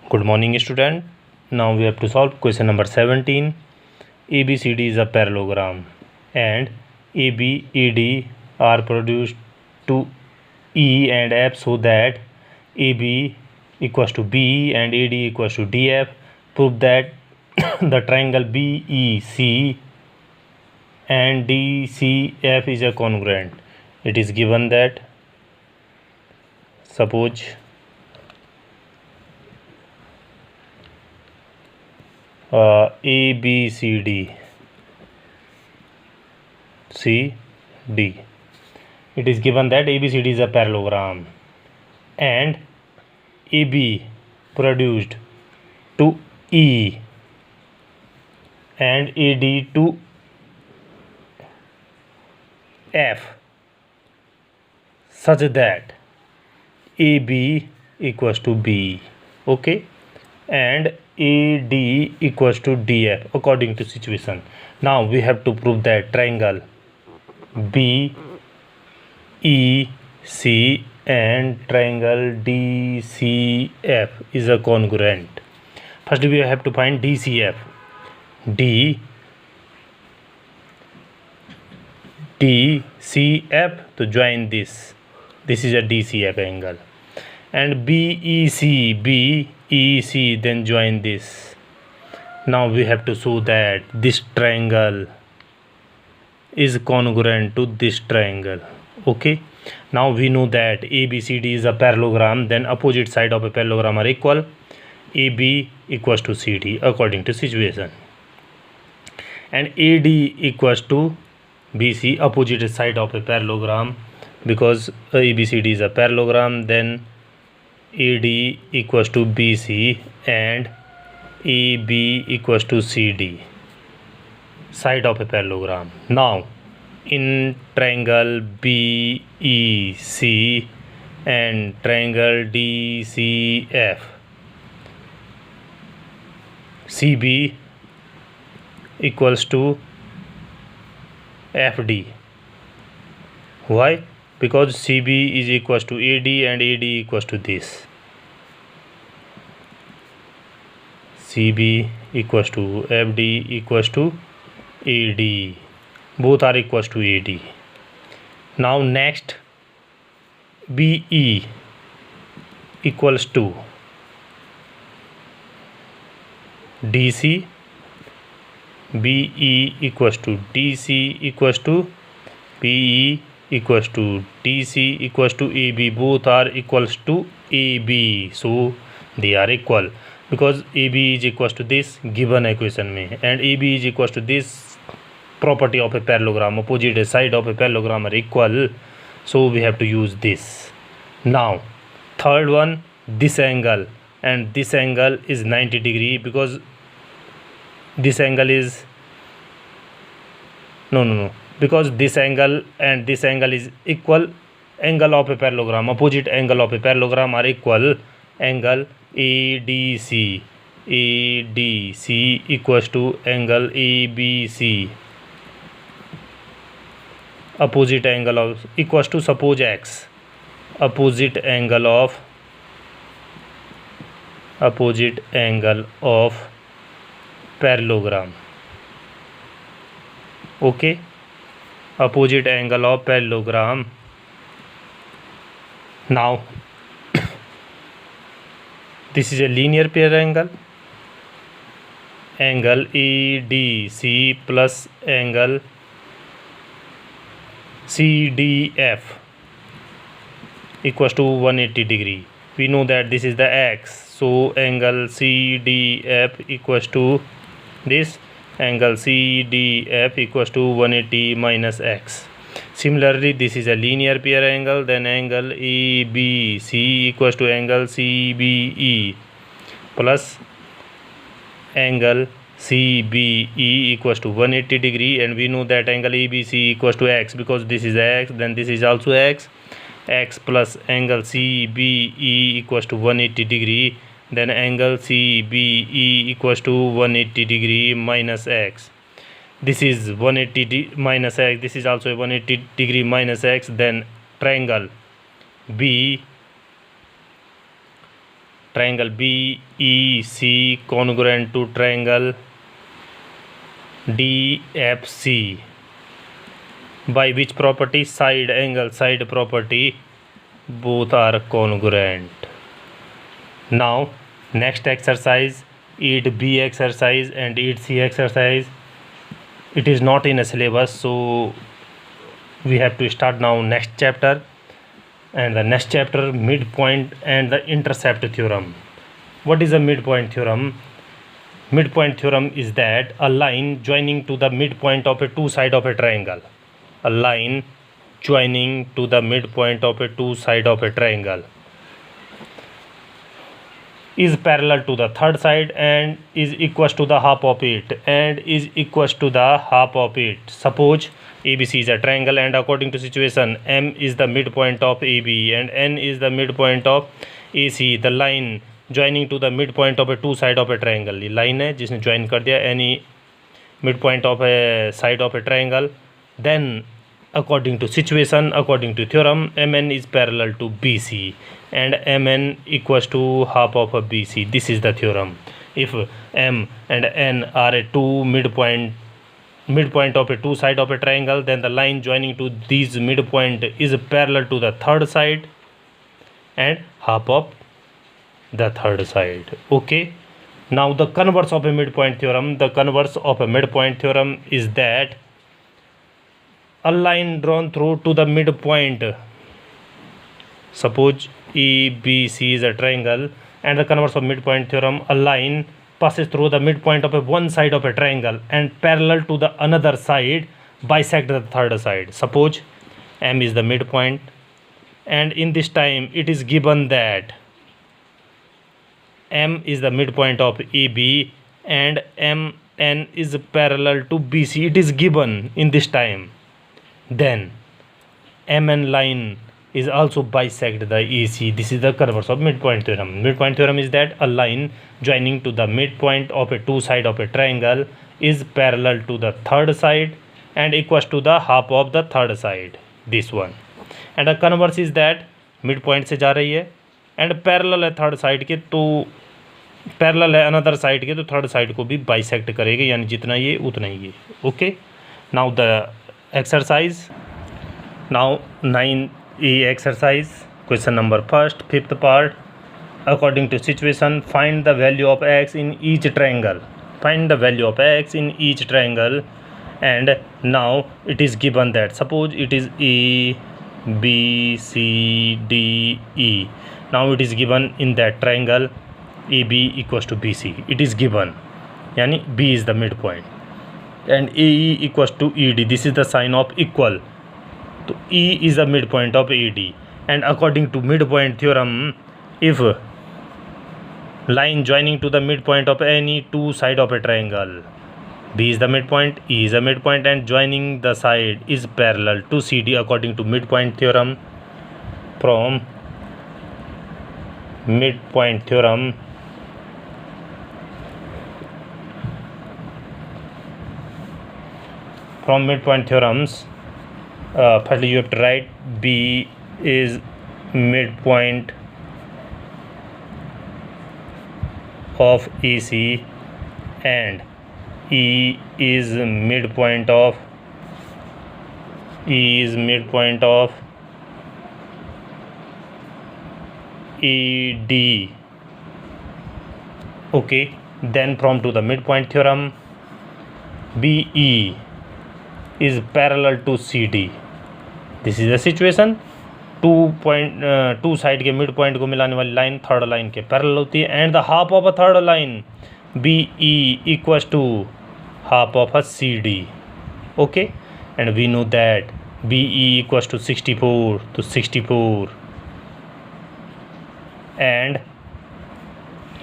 Good morning, student. Now we have to solve question number 17. ABCD is a parallelogram and AB, ED are produced to E and F so that AB equals to B and AD equals to DF. Prove that the triangle BEC and DCF is a congruent. It is given that suppose ABCD CD. It is given that ABCD is a parallelogram and AB produced to E and AD to F such that AB equals to B, okay, and AD equals to DF according to situation. Now we have to prove that triangle BEC and triangle DCF is a congruent. First we have to find DCF. DCF to join this is a DCF angle, and BEC then join this. Now we have to show that this triangle is congruent to this triangle, okay. Now we know that ABCD is a parallelogram, then opposite side of a parallelogram are equal. AB equals to CD according to situation, and AD equals to BC opposite side of a parallelogram, because ABCD is a parallelogram, then AD equals to BC and AB equals to CD side of a parallelogram. Now in triangle BEC and triangle DCF, CB equals to FD. Why? Because CB is equals to AD and AD equals to this. CB equals to FD equals to AD. Both are equals to AD. Now next, BE equals to DC. BE equals to DC equals to BE equals to DC equals to AB. Both are equals to AB, so they are equal because AB is equals to this given equation में, and AB is equals to this property of a parallelogram. Opposite side of a parallelogram are equal, so we have to use this. Now third one, this angle and this angle is 90 degree, because this angle is because this angle and this angle is equal angle of a parallelogram. Opposite angle of a parallelogram are equal. Angle ADC equals to angle ABC. Opposite angle of equals to, suppose X, opposite angle of parallelogram, okay, opposite angle of parallelogram. Now this is a linear pair angle ADC plus angle CDF equals to 180 degree. We know that this is the X, so angle CDF equals to this. Angle CDF equals to 180 minus X. Similarly, this is a linear pair angle, then angle ABC equals to angle CBE plus angle CBE equals to 180 degree, and we know that angle ABC equals to X, because this is X, then this is also X. X plus angle CBE equals to 180 degree, then angle CBE equals to 180 degree minus X. This is 180 minus X, this is also 180 degree minus X. Then triangle triangle BEC congruent to triangle DFC. By which property? Side angle side property, both are congruent. Now next exercise, it B exercise and it C exercise. It is not in a syllabus, so we have to start now next chapter. And the next chapter, midpoint and the intercept theorem. What is a midpoint theorem? Midpoint theorem is that a line joining to the midpoint of a two side of a triangle. A line joining to the midpoint of a two side of a triangle is parallel to the third side and is equals to the half of it and is equals to the half of it. Suppose ABC is a triangle and according to situation M is the midpoint of AB and N is the midpoint of AC. The line joining to the midpoint of a two side of a triangle. ये line है जिसने join कर दिया any midpoint of a side of a triangle. Then according to situation, according to theorem, MN is parallel to BC and MN equals to half of a BC. This is the theorem. If M and N are a two midpoint of a two side of a triangle, then the line joining to these midpoint is parallel to the third side and half of the third side. Okay. Now the converse of a midpoint theorem. The converse of a midpoint theorem is that a line drawn through to the midpoint. Suppose ABC is a triangle and the converse of midpoint theorem, a line passes through the midpoint of a one side of a triangle and parallel to the another side bisect the third side. Suppose M is the midpoint and in this time it is given that M is the midpoint of AB and MN is parallel to BC. It is given in this time. Then MN line is also bisect the AC. This is the converse of midpoint theorem. Midpoint theorem is that a line joining to the midpoint of a two side of a triangle is parallel to the third side and equals to the half of the third side. This one. And the converse is that midpoint से जा रही है and parallel है third side के, तो parallel है another side के, तो third side को भी bisect करेगी, यानी जितना ये उतना ही ये. Okay. Now the exercise. Now 9E exercise. Question number first, fifth part. According to situation, find the value of x in each triangle. Find the value of x in each triangle. And now it is given that suppose it is A, B, C, D, E. Now it is given in that triangle AB equals to BC. It is given, yani B is the midpoint and AE equals to ED. This is the sign of equal. So E is the midpoint of AD, and according to midpoint theorem, if line joining to the midpoint of any two side of a triangle, B is the midpoint, E is the midpoint, and joining the side is parallel to CD according to midpoint theorem. From midpoint theorem, theorems, firstly you have to write B is midpoint of EC and E is midpoint of ED. Okay, then from to the midpoint theorem, BE is parallel to CD. This is the situation. Two side के mid point को मिलाने वाली line third line के parallel होती है and the half of a third line BE equals to half of a CD. Okay, and we know that BE equals to 64, तो 64 and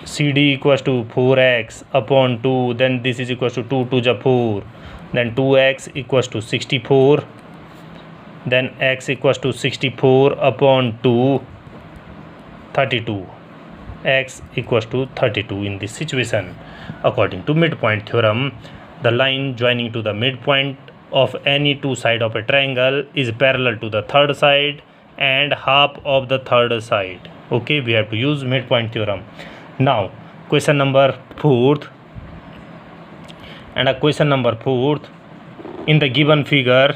CD equals to 4x upon 2, then this is equals to 2 to the 4, then 2x equals to 64, then x equals to 64 upon 2, 32, x equals to 32. In this situation, according to midpoint theorem, the line joining to the midpoint of any two side of a triangle is parallel to the third side and half of the third side. Okay, we have to use midpoint theorem. Now question number 4th, and a question number 4th, in the given figure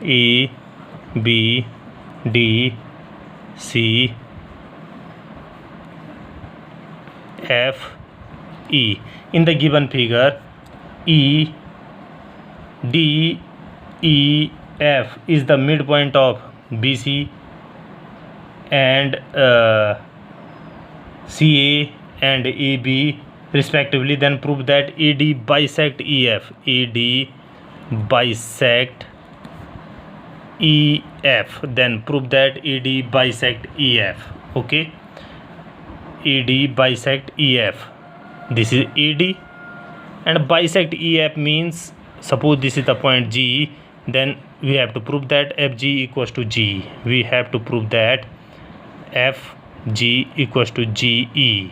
A, B, D, C, F, E. In the given figure, E, D, E, F is the midpoint of BC, and CA and AB respectively. Then prove that AD bisect EF. AD bisect EF. Then prove that AD bisect EF. Okay, AD bisect EF. This is AD, and bisect EF means, suppose this is the point G, then we have to prove that FG equals to G. We have to prove that FG equals to GE.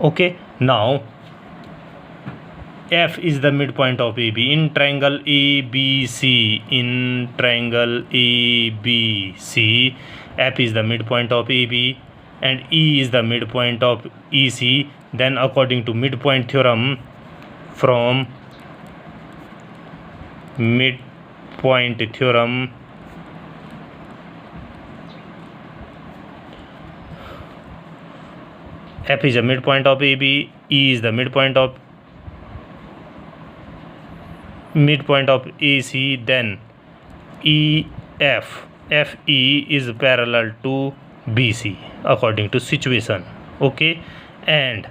Okay, now F is the midpoint of AB in triangle ABC. In triangle ABC, F is the midpoint of AB and E is the midpoint of EC. Then according to midpoint theorem, from midpoint theorem, F is the midpoint of AB, E is the midpoint of AC. Then FE is parallel to BC according to situation. Okay, and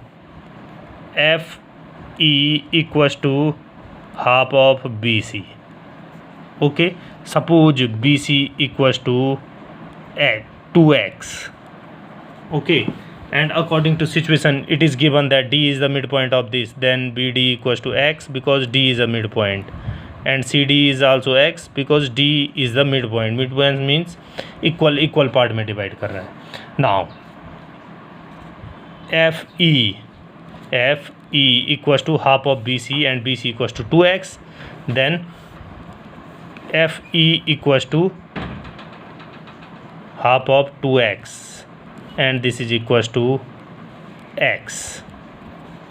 FE equals to half of BC. Okay, suppose BC equals to 2x. Okay, and according to situation, it is given that D is the midpoint of this. Then BD equals to x because D is a midpoint, and CD is also x because D is the midpoint. Midpoint means equal part में divide कर रहा है. Now FE equals to half of BC and BC equals to 2x. Then FE equals to half of 2x, and this is equals to x.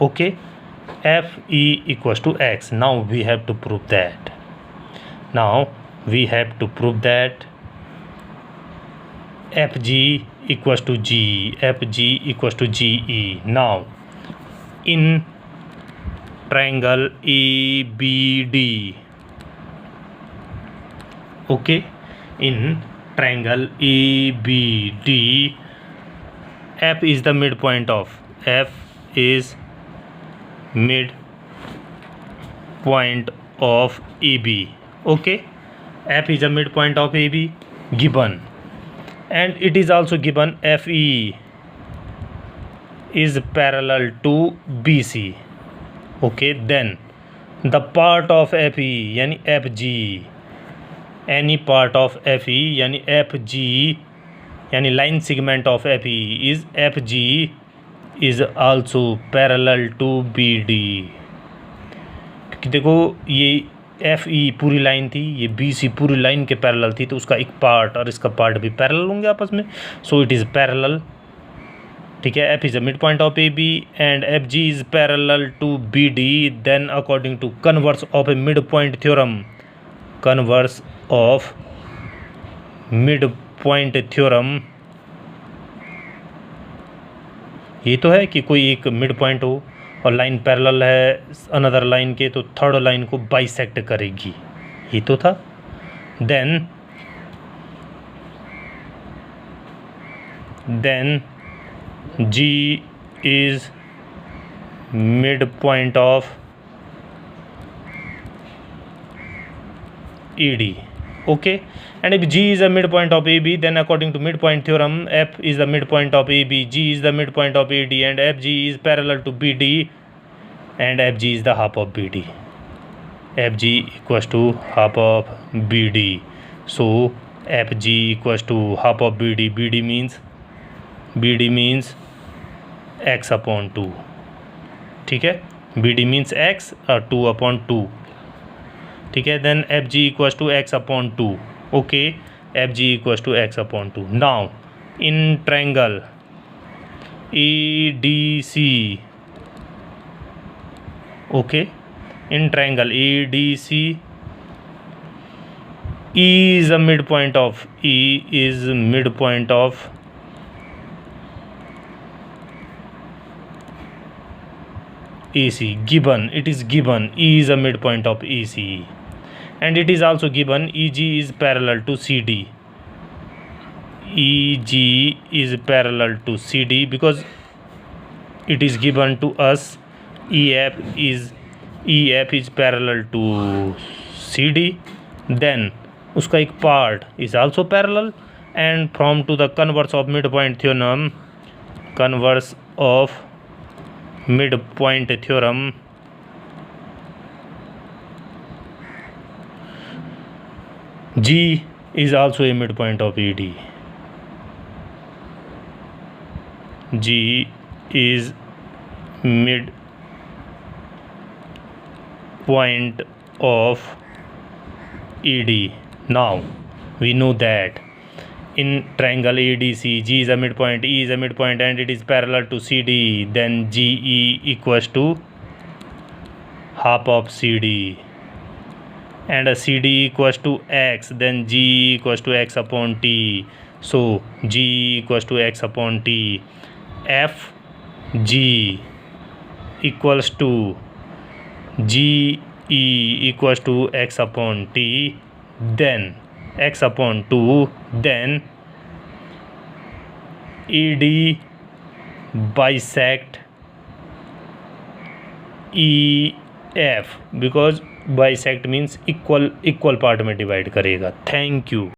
Okay, FE equals to x. Now we have to prove that. FG equals to G. FG equals to GE. Now in triangle ABD. Okay, in triangle ABD, F is the midpoint of AB. Okay, F is the midpoint of AB given, and it is also given FE is parallel to BC. Okay, then the part of FE यानी FG, any part of FE यानी FG यानी line segment of FE is FG is also parallel to BD. क्योंकि देखो ये FE पूरी line थी, ये BC पूरी लाइन के पैरेलल थी, तो उसका एक पार्ट और इसका पार्ट भी पैरेलल होंगे आपस में, सो इट इज़ पैरेलल. ठीक है, F is the midpoint of AB and FG is parallel to BD. Then according to converse of a midpoint theorem, ये तो है कि कोई एक मिड पॉइंट हो और लाइन पैरेलल है अनदर लाइन के, तो थर्ड लाइन को बाइसेक्ट करेगी, ये तो था. Then G is midpoint of ED. Okay, and if G is a midpoint of AB, then according to midpoint theorem, F is the midpoint of AB, G is the midpoint of AD, and FG is parallel to BD, and FG is the half of BD. FG equals to half of BD. So FG equals to half of BD. BD means x upon 2. ठीक है, BD means x और 2 upon 2. ठीक है। Then F G equals to x upon two, okay, F G equals to x upon two. Now in triangle A D C, okay, in triangle ADC, E is a midpoint of AC, given, it is given E is a midpoint of ACE, and it is also given EG is parallel to CD. EG is parallel to CD because it is given to us EF is parallel to CD. Then उसका एक part is also parallel, and from to the converse of midpoint theorem, G is also a midpoint of ED. G is midpoint of ED. Now we know that in triangle ADC, G is a midpoint, E is a midpoint, and it is parallel to CD. Then GE equals to half of CD, and a CD equals to X. Then G equals to X upon T. So G equals to X upon T. F G equals to GE equals to X upon T, then X upon 2, then ED bisect EF because bisect means equal part में divide करेगा। Thank you.